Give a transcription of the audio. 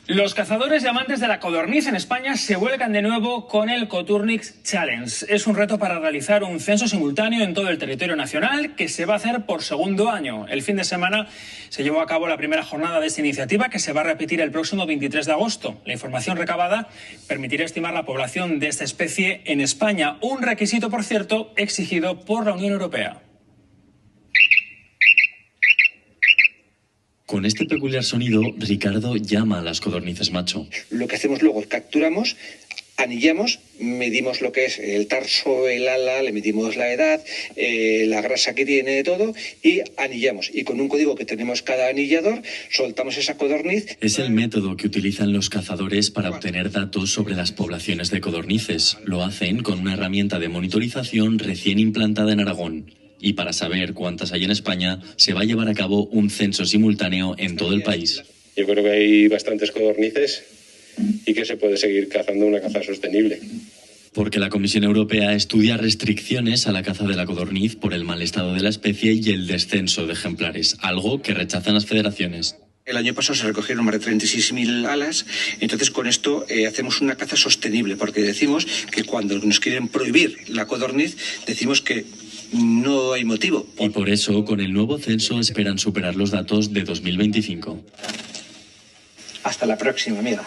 Los cazadores y amantes de la codorniz en España se vuelcan de nuevo con el Coturnix Challenge. Es un reto para realizar un censo simultáneo en todo el territorio nacional que se va a hacer por segundo año. El fin de semana se llevó a cabo la primera jornada de esta iniciativa, que se va a repetir el próximo 23 de agosto. La información recabada permitirá estimar la población de esta especie en España, un requisito, por cierto, exigido por la Unión Europea. Con este peculiar sonido, Ricardo llama a las codornices macho. Lo que hacemos luego es capturamos, anillamos, medimos lo que es el tarso, el ala, le medimos la edad, la grasa que tiene, todo, y anillamos. Y con un código que tenemos cada anillador, soltamos esa codorniz. Es el método que utilizan los cazadores para obtener datos sobre las poblaciones de codornices. Lo hacen con una herramienta de monitorización recién implantada en Aragón. Y para saber cuántas hay en España, se va a llevar a cabo un censo simultáneo en todo el país. Yo creo que hay bastantes codornices y que se puede seguir cazando una caza sostenible. Porque la Comisión Europea estudia restricciones a la caza de la codorniz por el mal estado de la especie y el descenso de ejemplares, algo que rechazan las federaciones. El año pasado se recogieron más de 36.000 alas, entonces con esto hacemos una caza sostenible, porque decimos que cuando nos quieren prohibir la codorniz, decimos que no hay motivo. Y por eso, con el nuevo censo, esperan superar los datos de 2025. Hasta la próxima, amiga.